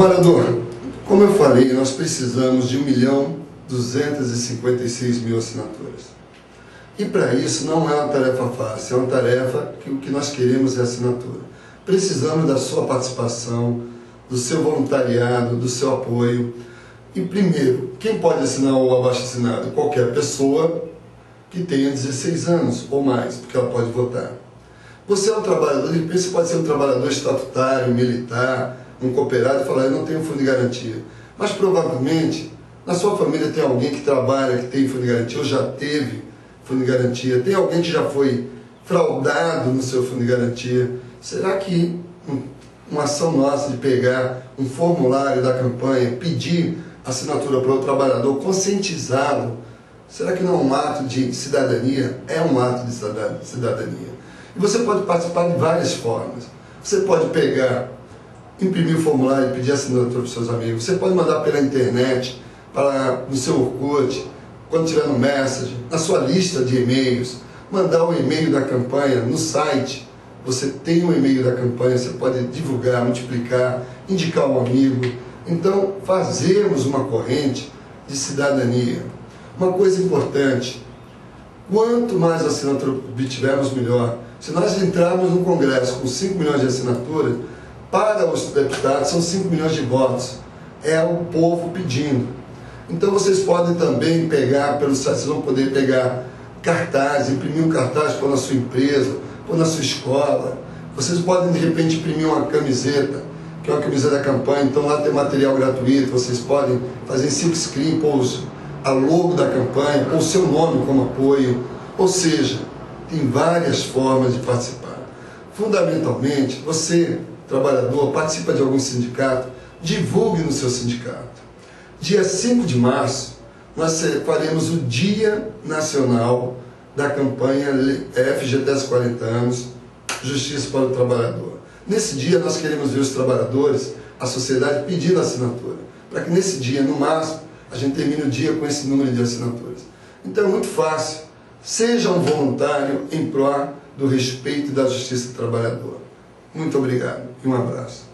Trabalhador, como eu falei, nós precisamos de 1.256.000 assinaturas. E para isso não é uma tarefa fácil, é uma tarefa que o que nós queremos é assinatura. Precisamos da sua participação, do seu voluntariado, do seu apoio. E primeiro, quem pode assinar o abaixo-assinado? Qualquer pessoa que tenha 16 anos ou mais, porque ela pode votar. Você é um trabalhador, de repente você pode ser um trabalhador estatutário, militar, um cooperado e falar, eu não tenho fundo de garantia. Mas provavelmente, na sua família tem alguém que trabalha, que tem fundo de garantia, ou já teve fundo de garantia, tem alguém que já foi fraudado no seu fundo de garantia. Será que uma ação nossa de pegar um formulário da campanha, pedir assinatura para o trabalhador, conscientizá-lo, será que não é um ato de cidadania? É um ato de cidadania. E você pode participar de várias formas. Você pode pegar, imprimir o formulário e pedir assinatura para os seus amigos. Você pode mandar pela internet, no seu Orkut, quando estiver no Messenger, na sua lista de e-mails, mandar o e-mail da campanha no site. Você tem um e-mail da campanha, você pode divulgar, multiplicar, indicar um amigo. Então, fazermos uma corrente de cidadania. Uma coisa importante, quanto mais assinatura obtivermos, melhor. Se nós entrarmos no Congresso com 5 milhões de assinaturas, para os deputados são 5 milhões de votos. É o povo pedindo. Então vocês podem também pegar, pelo site, vocês vão poder pegar cartaz, imprimir um cartaz pôr na sua empresa, pôr na sua escola. Vocês podem de repente imprimir uma camiseta, que é uma camiseta da campanha, então lá tem material gratuito, vocês podem fazer em silk screen, pôr a logo da campanha, ou o seu nome como apoio. Ou seja, tem várias formas de participar. Fundamentalmente, você, trabalhador, participa de algum sindicato, divulgue no seu sindicato. Dia 5 de março, nós faremos o Dia Nacional da campanha FGTS 40 anos, Justiça para o Trabalhador. Nesse dia, nós queremos ver os trabalhadores, a sociedade, pedindo assinatura, para que nesse dia, no máximo, a gente termine o dia com esse número de assinaturas. Então é muito fácil. Seja um voluntário em prol do respeito e da justiça do trabalhador. Muito obrigado e um abraço.